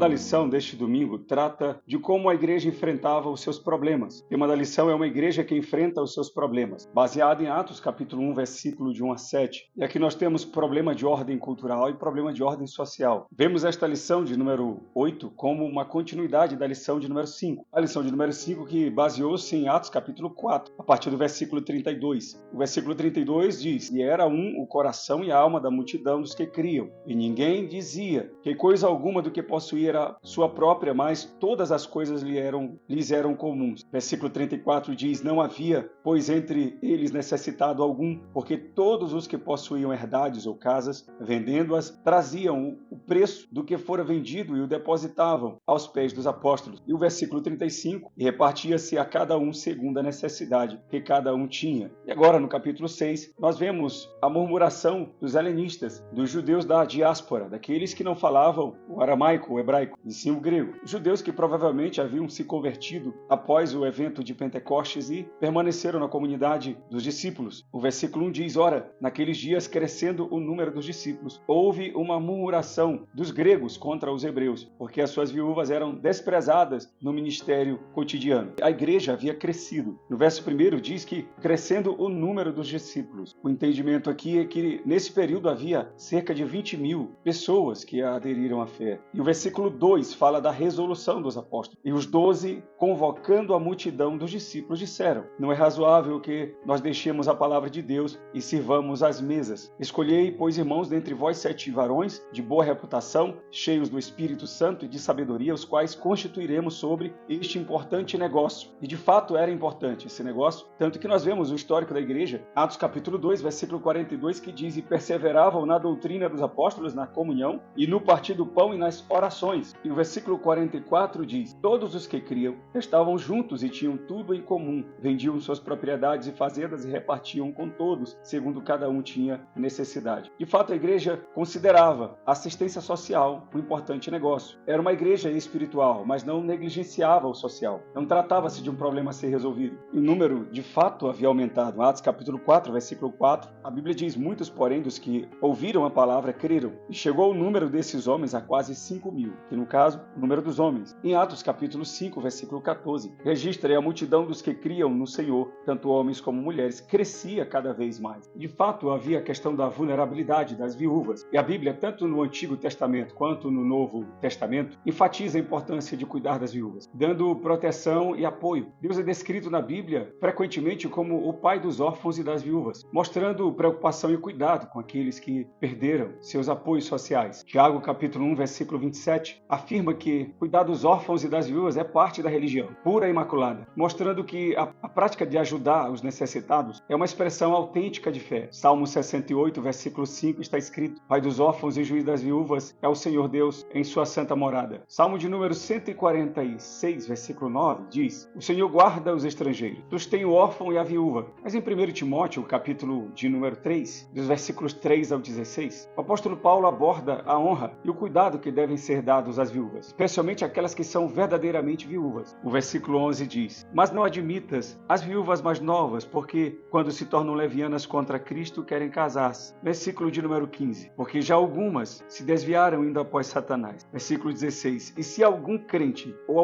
da lição deste domingo trata de como a igreja enfrentava os seus problemas. O tema da lição é uma igreja que enfrenta os seus problemas, baseado em Atos capítulo 1, versículo de 1 a 7. E aqui nós temos problema de ordem cultural e problema de ordem social. Vemos esta lição de número 8 como uma continuidade da lição de número 5. A lição de número 5 que baseou-se em Atos capítulo 4, a partir do versículo 32. O versículo 32 diz: "E era um o coração e a alma da multidão dos que criam, e ninguém dizia que coisa alguma do que possuía era sua própria, mas todas as coisas lhes eram comuns." Versículo 34 diz: "Não havia, pois, entre eles necessitado algum, porque todos os que possuíam herdades ou casas, vendendo-as, traziam o preço do que fora vendido e o depositavam aos pés dos apóstolos." E o versículo 35: "E repartia-se a cada um segundo a necessidade que cada um tinha." E agora, no capítulo 6, nós vemos a murmuração dos helenistas, dos judeus da diáspora, daqueles que não falavam o aramaico, o hebraico, e sim o grego. Judeus que provavelmente haviam se convertido após o evento de Pentecostes e permaneceram na comunidade dos discípulos. O versículo 1 diz: "Ora, naqueles dias, crescendo o número dos discípulos, houve uma murmuração dos gregos contra os hebreus, porque as suas viúvas eram desprezadas no ministério cotidiano." A igreja havia crescido. No verso 1 diz que crescendo o número dos discípulos. O entendimento aqui é que nesse período havia cerca de 20.000 pessoas que aderiram à fé. E o versículo 2 fala da resolução dos apóstolos. "E os 12, convocando a multidão dos discípulos, disseram: Não é razoável que nós deixemos a palavra de Deus e sirvamos às mesas. Escolhei, pois, irmãos, dentre vós 7 varões de boa reputação, cheios do Espírito Santo e de sabedoria, os quais constituiremos sobre este importante negócio." E de fato era importante esse negócio, tanto que nós vemos o histórico da igreja, Atos capítulo 2, versículo 42, que diz: "E perseveravam na doutrina dos apóstolos, na comunhão, e no partir do pão e nas orações." E o versículo 44 diz: "Todos os que criam estavam juntos e tinham tudo em comum, vendiam suas propriedades e fazendas e repartiam com todos, segundo cada um tinha necessidade." De fato, a igreja considerava a assistência social um importante negócio. Era uma igreja espiritual, mas não negligenciava o social. Não tratava-se de um problema a ser resolvido. E o número, de fato, havia aumentado. Atos capítulo 4, versículo 4, a Bíblia diz: "Muitos, porém, dos que ouviram a palavra creram, e chegou o número desses homens a quase 5.000, que no caso, o número dos homens." Em Atos capítulo 5, versículo 14, registra: "E a multidão dos que criam no Senhor, tanto homens como mulheres, crescia cada vez mais." De fato, havia a questão da vulnerabilidade das viúvas. E a Bíblia, tanto no Antigo Testamento quanto no Novo Testamento, enfatiza a importância de cuidar das viúvas, dando proteção e apoio. Deus é descrito na Bíblia frequentemente como o pai dos órfãos e das viúvas, mostrando preocupação e cuidado com aqueles que perderam seus apoios sociais. Tiago capítulo 1, versículo 27, afirma que cuidar dos órfãos e das viúvas é parte da religião pura e imaculada, mostrando que a prática de ajudar os necessitados é uma expressão autêntica de fé. Salmo 68, versículo 5 está escrito: "Pai dos órfãos e juiz das viúvas é o Senhor Deus em sua santa morada." Salmo de número 146, versículo 9 diz: "O Senhor guarda os estrangeiros, sustém o órfão e a viúva." Mas em 1 Timóteo, capítulo de número 3, dos versículos 3 ao 16, o apóstolo Paulo aborda a honra e o cuidado que devem ser dados às viúvas, especialmente aquelas que são verdadeiramente viúvas. O versículo 11 diz: "Mas não admitas as viúvas mais novas, porque quando se tornam levianas contra Cristo, querem casar-se." Versículo de número 15: "Porque já algumas se desviaram indo após Satanás." Versículo 16: "E se algum crente ou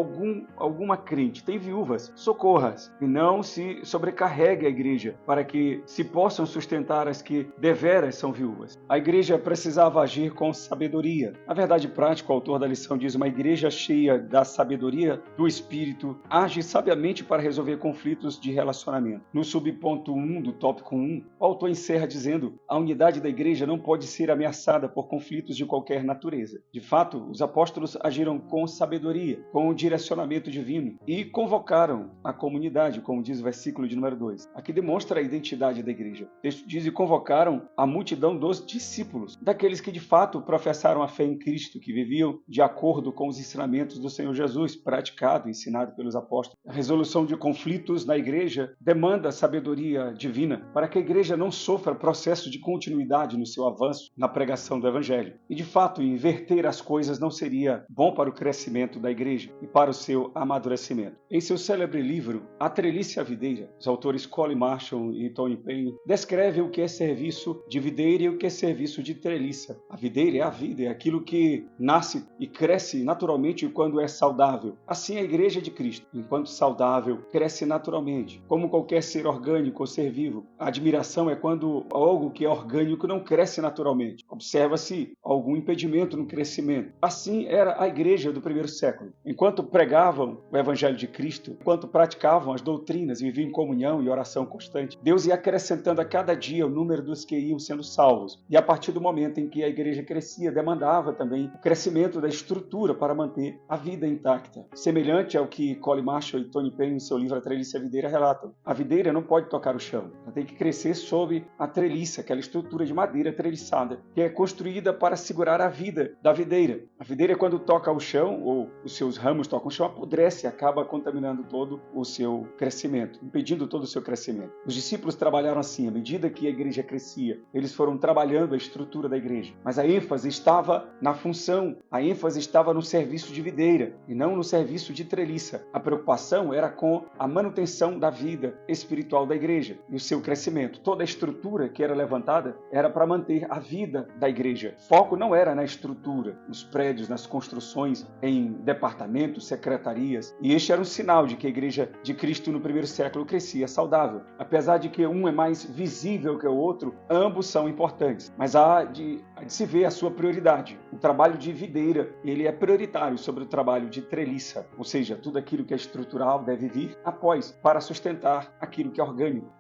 alguma crente tem viúvas, socorra-as, e não se sobrecarregue a igreja, para que se possam sustentar as que deveras são viúvas." A igreja precisava agir com sabedoria. Na verdade prática, o autor da lição diz: "Uma igreja cheia da sabedoria do Espírito age sabiamente para resolver conflitos de relacionamento." No subponto 1 do tópico 1, o autor encerra dizendo: "A unidade da igreja não pode ser ameaçada por conflitos de qualquer natureza." De fato, os apóstolos agiram com sabedoria, com um direcionamento divino, e convocaram a comunidade, como diz o versículo de número 2. Aqui demonstra a identidade da igreja. O texto diz: "E convocaram a multidão dos discípulos", daqueles que de fato professaram a fé em Cristo, que viviam de acordo com os ensinamentos do Senhor Jesus, praticado e ensinado pelos apóstolos. A resolução de conflitos na igreja demanda sabedoria divina para que a igreja não sofra processo de continuidade no seu avanço na pregação do evangelho. E de fato, inverter as coisas não seria bom para o crescimento da igreja e para o seu amadurecimento. Em seu célebre livro A Trelice e a Videira, os autores Colin Marshall e Tony Payne descrevem o que é serviço de videira e o que é serviço de treliça. A videira é a vida, é aquilo que nasce e cresce naturalmente quando é saudável. Assim a igreja de Cristo, enquanto saudável, cresce naturalmente. Como qualquer ser orgânico ou ser vivo, a admiração é quando algo que é orgânico não cresce naturalmente. Observa-se algum impedimento no crescimento. Assim era a igreja do primeiro século. Enquanto pregavam o evangelho de Cristo, enquanto praticavam as doutrinas e viviam em comunhão e oração constante, Deus ia acrescentando a cada dia o número dos que iam sendo salvos. E a partir do momento em que a igreja crescia, demandava também o crescimento da estrutura para manter a vida intacta. Semelhante ao que Colin Marshall e Tony Payne, em seu livro A Treliça e a Videira, relatam. A videira não pode tocar o chão. Ela tem que crescer sob a treliça, aquela estrutura de madeira treliçada, que é construída para segurar a vida da videira. A videira, quando toca o chão, ou os seus ramos tocam o chão, apodrece e acaba contaminando todo o seu crescimento, impedindo todo o seu crescimento. Os discípulos trabalharam assim, à medida que a igreja crescia, eles foram trabalhando a estrutura da igreja. Mas a ênfase estava na função, a ênfase estava no serviço de videira e não no serviço de treliça. A preocupação era com a manutenção da vida espiritual da igreja e o seu crescimento. Toda a estrutura que era levantada era para manter a vida da igreja. O foco não era na estrutura, nos prédios, nas construções, em departamentos, secretarias. E este era um sinal de que a igreja de Cristo no primeiro século crescia saudável. Apesar de que um é mais visível que o outro, ambos são importantes. Mas há de se ver a sua prioridade. O trabalho de videira, ele é prioritário sobre o trabalho de treliça. Ou seja, tudo aquilo que é estrutural deve vir após, para sustentar aquilo que é orgânico.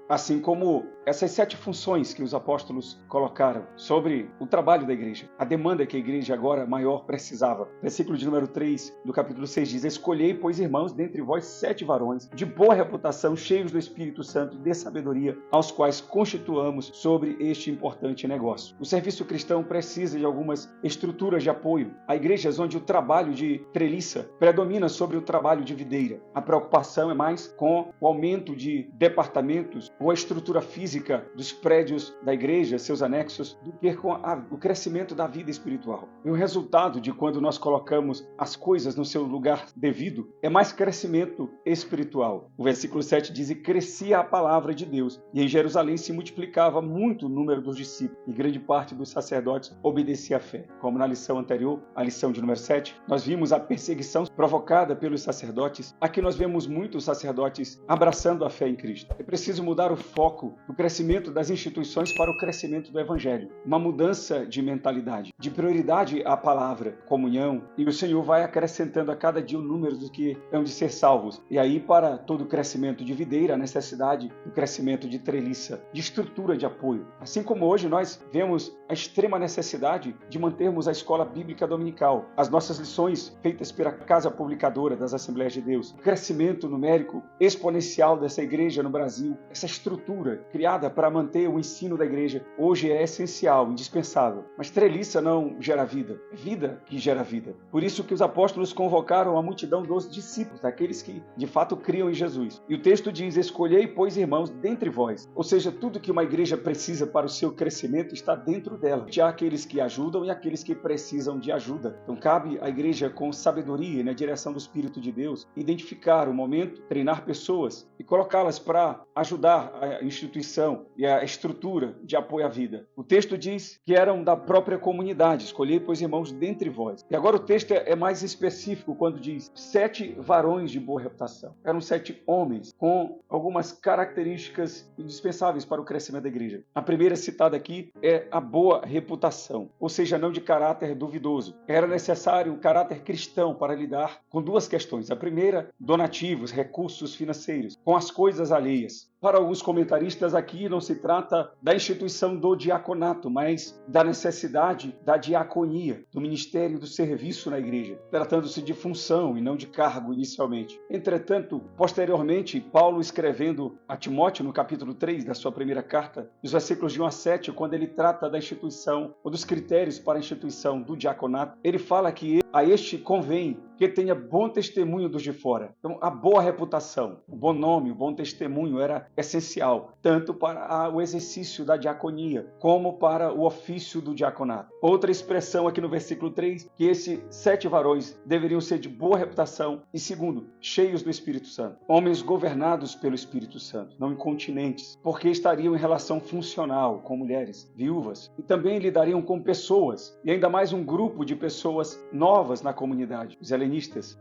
Assim como essas 7 funções que os apóstolos colocaram sobre o trabalho da igreja, a demanda que a igreja agora maior precisava. Versículo de número 3 do capítulo 6 diz: Escolhei, pois, irmãos, dentre vós 7 varões, de boa reputação, cheios do Espírito Santo e de sabedoria, aos quais constituamos sobre este importante negócio. O serviço cristão precisa de algumas estruturas de apoio. Há igrejas onde o trabalho de treliça predomina sobre o trabalho de videira. A preocupação é mais com o aumento de departamentos ou a estrutura física dos prédios da igreja, seus anexos, do que com o crescimento da vida espiritual. E o resultado de quando nós colocamos as coisas no seu lugar devido é mais crescimento espiritual. O versículo 7 diz: E crescia a palavra de Deus, e em Jerusalém se multiplicava muito o número dos discípulos, e grande parte dos sacerdotes obedecia à fé. Como na lição anterior, a lição de número 7, nós vimos a perseguição provocada pelos sacerdotes. Aqui nós vemos muitos sacerdotes abraçando a fé em Cristo. É preciso mudar o foco do crescimento das instituições para o crescimento do evangelho. Uma mudança de mentalidade, de prioridade à palavra, comunhão, e o Senhor vai acrescentando a cada dia o número dos que hão de ser salvos. E aí, para todo o crescimento de videira, a necessidade do crescimento de treliça, de estrutura de apoio. Assim como hoje nós vemos a extrema necessidade de mantermos a escola bíblica dominical, as nossas lições feitas pela Casa Publicadora das Assembleias de Deus, o crescimento numérico exponencial dessa igreja no Brasil, essa estrutura criada para manter o ensino da igreja hoje é essencial, indispensável. Mas treliça não gera vida, é vida que gera vida. Por isso que os apóstolos convocaram a multidão dos discípulos, daqueles que de fato criam em Jesus. E o texto diz: Escolhei, pois, irmãos, dentre vós. Ou seja, tudo que uma igreja precisa para o seu crescimento está dentro dela. Já há aqueles que ajudam e aqueles que precisam de ajuda. Então cabe à igreja, com sabedoria e na direção do Espírito de Deus, identificar o momento, treinar pessoas e colocá-las para ajudar a instituição e a estrutura de apoio à vida. O texto diz que eram da própria comunidade. Escolhei, pois, irmãos, dentre vós. E agora o texto é mais específico quando diz 7 varões de boa reputação. Eram 7 homens com algumas características indispensáveis para o crescimento da igreja. A primeira citada aqui é a boa reputação, ou seja, não de caráter duvidoso. Era necessário um caráter cristão para lidar com 2 questões. A primeira, donativos, recursos financeiros, com as coisas alheias. Para alguns comentaristas, aqui não se trata da instituição do diaconato, mas da necessidade da diaconia, do ministério do serviço na igreja, tratando-se de função e não de cargo inicialmente. Entretanto, posteriormente, Paulo, escrevendo a Timóteo, no capítulo 3 da sua primeira carta, nos versículos de 1 a 7, quando ele trata da instituição ou dos critérios para a instituição do diaconato, ele fala que a este convém que tenha bom testemunho dos de fora. Então, a boa reputação, o bom nome, o bom testemunho era essencial, tanto para o exercício da diaconia, como para o ofício do diaconato. Outra expressão aqui no versículo 3, que esses 7 varões deveriam ser de boa reputação e, segundo, cheios do Espírito Santo. Homens governados pelo Espírito Santo, não incontinentes, porque estariam em relação funcional com mulheres, viúvas, e também lidariam com pessoas, e ainda mais um grupo de pessoas novas na comunidade, os helenistas.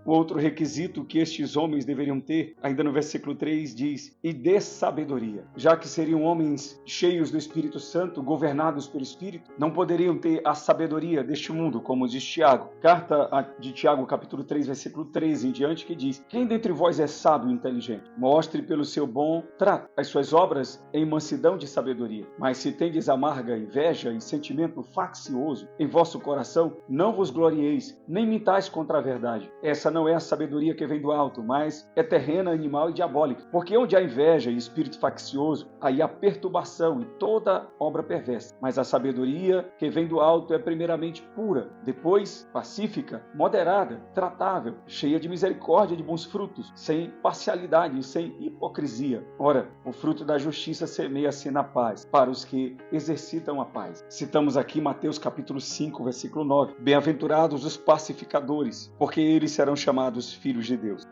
O outro requisito que estes homens deveriam ter, ainda no versículo 3 diz, e de sabedoria. Já que seriam homens cheios do Espírito Santo, governados pelo Espírito, não poderiam ter a sabedoria deste mundo, como diz Tiago. Carta de Tiago, capítulo 3, versículo 13 em diante, que diz, quem dentre vós é sábio e inteligente? Mostre pelo seu bom trato as suas obras em mansidão de sabedoria. Mas se tendes amarga inveja e sentimento faccioso em vosso coração, não vos glorieis, nem mintais contra a verdade. Essa não é a sabedoria que vem do alto, mas é terrena, animal e diabólica. Porque onde há inveja e espírito faccioso, aí há perturbação e toda obra perversa. Mas a sabedoria que vem do alto é primeiramente pura, depois pacífica, moderada, tratável, cheia de misericórdia e de bons frutos, sem parcialidade e sem hipocrisia. Ora, o fruto da justiça semeia-se na paz, para os que exercitam a paz. Citamos aqui Mateus capítulo 5, versículo 9. Bem-aventurados os pacificadores, porque eles serão chamados filhos de Deus.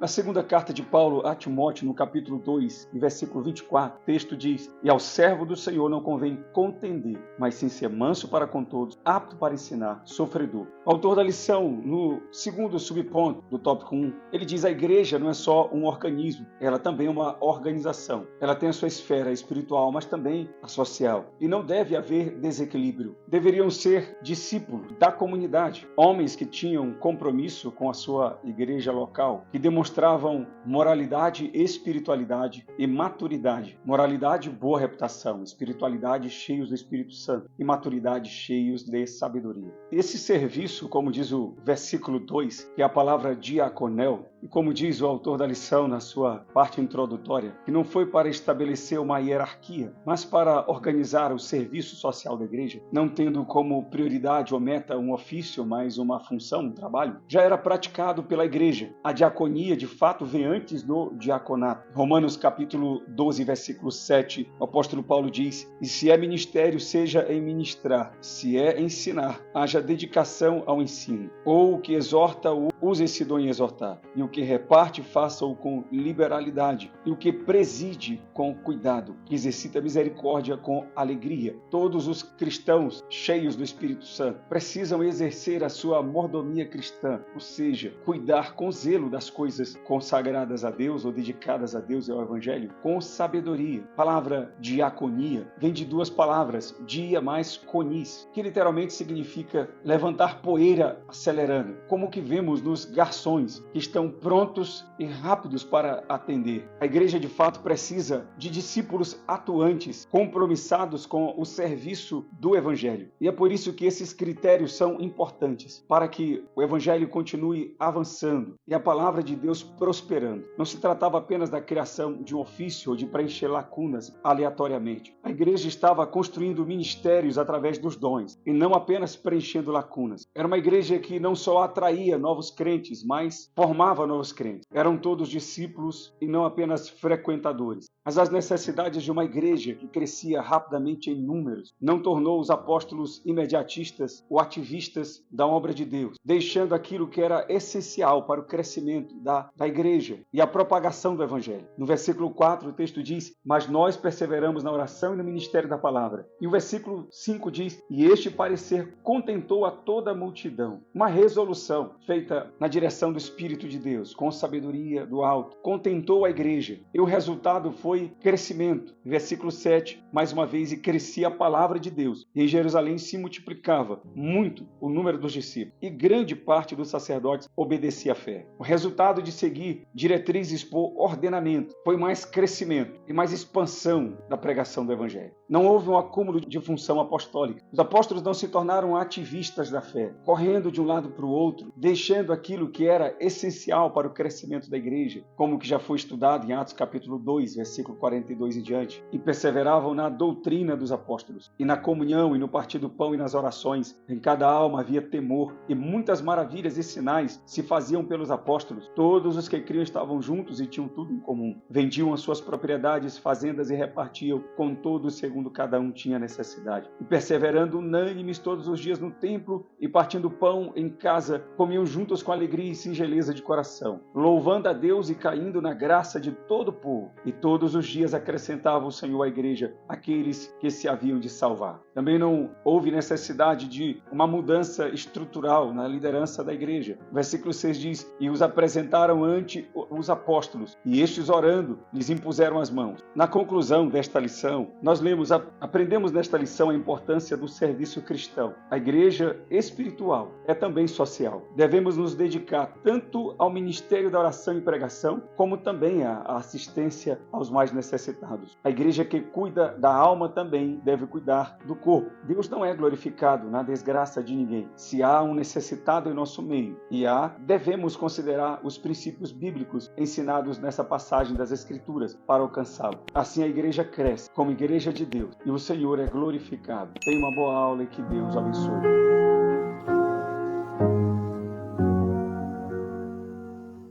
Na segunda carta de Paulo a Timóteo, no capítulo 2, versículo 24, o texto diz, e ao servo do Senhor não convém contender, mas sim ser manso para com todos, apto para ensinar, sofredor. O autor da lição, no segundo subponto do tópico 1, ele diz a igreja não é só um organismo, ela também é uma organização. Ela tem a sua esfera espiritual, mas também a social. E não deve haver desequilíbrio. Deveriam ser discípulos da comunidade, homens que tinham compromisso com a sua igreja local, que demonstravam moralidade, espiritualidade e maturidade. Moralidade, boa reputação. Espiritualidade, cheios do Espírito Santo. E maturidade, cheios de sabedoria. Esse serviço, como diz o versículo 2, que é a palavra diaconel, e como diz o autor da lição na sua parte introdutória, que não foi para estabelecer uma hierarquia, mas para organizar o serviço social da igreja, não tendo como prioridade ou meta um ofício, mas uma função, um trabalho, já era praticado pela igreja. A diaconia, de fato, vem antes do diaconato. Romanos capítulo 12, versículo 7, o apóstolo Paulo diz, e se é ministério, seja em ministrar, se é ensinar, haja dedicação ao ensino, ou o que exorta, use esse dom em exortar, e o que reparte, faça-o com liberalidade, e o que preside com cuidado, que exercita misericórdia com alegria. Todos os cristãos cheios do Espírito Santo precisam exercer a sua mordomia cristã, ou seja, cuidar com zelo das coisas consagradas a Deus ou dedicadas a Deus e ao Evangelho, com sabedoria. A palavra diaconia vem de duas palavras, dia mais conis, que literalmente significa levantar poeira acelerando, como que vemos nos garçons que estão prontos e rápidos para atender. A igreja de fato precisa de discípulos atuantes, compromissados com o serviço do Evangelho. E é por isso que esses critérios são importantes, para que o Evangelho continue avançando e a palavra de Deus prosperando. Não se tratava apenas da criação de um ofício ou de preencher lacunas aleatoriamente. A igreja estava construindo ministérios através dos dons e não apenas preenchendo lacunas. Era uma igreja que não só atraía novos crentes, mas formava novos crentes. Eram todos discípulos e não apenas frequentadores. Mas as necessidades de uma igreja que crescia rapidamente em números não tornou os apóstolos imediatistas ou ativistas da obra de Deus, deixando aquilo que era essencial para o crescimento da igreja e a propagação do Evangelho. No versículo 4 o texto diz, mas nós perseveramos na oração e no ministério da palavra. E o versículo 5 diz, e este parecer contentou a toda a multidão. Uma resolução feita na direção do Espírito de Deus, com sabedoria do alto, contentou a igreja. E o resultado foi crescimento. Versículo 7, mais uma vez, e crescia a palavra de Deus. E em Jerusalém se multiplicava muito o número dos discípulos. E grande parte dos sacerdotes obedecia à fé. O resultado de seguir diretrizes por ordenamento foi mais crescimento e mais expansão da pregação do Evangelho. Não houve um acúmulo de função apostólica. Os apóstolos não se tornaram ativistas da fé, correndo de um lado para o outro, deixando aquilo que era essencial fundamental para o crescimento da igreja, como que já foi estudado em Atos capítulo 2, versículo 42 em diante, e perseveravam na doutrina dos apóstolos, e na comunhão, e no partir do pão e nas orações. Em cada alma havia temor, e muitas maravilhas e sinais se faziam pelos apóstolos. Todos os que criam estavam juntos e tinham tudo em comum. Vendiam as suas propriedades, fazendas e repartiam com todos segundo cada um tinha necessidade. E perseverando unânimes todos os dias no templo e partindo pão em casa, comiam juntos com alegria e singeleza de coração, louvando a Deus e caindo na graça de todo o povo. E todos os dias acrescentava o Senhor à igreja aqueles que se haviam de salvar. Também não houve necessidade de uma mudança estrutural na liderança da igreja. O versículo 6 diz: e os apresentaram ante os apóstolos, e estes orando lhes impuseram as mãos. Na conclusão desta lição, nós aprendemos nesta lição a importância do serviço cristão. A igreja espiritual é também social. Devemos nos dedicar tanto ao ministério da oração e pregação, como também à assistência aos mais necessitados. A igreja que cuida da alma também deve cuidar do corpo. Deus não é glorificado na desgraça de ninguém. Se há um necessitado em nosso meio, devemos considerar os princípios bíblicos ensinados nessa passagem das Escrituras para alcançá-lo. Assim a igreja cresce como igreja de Deus e o Senhor é glorificado. Tenha uma boa aula e que Deus abençoe.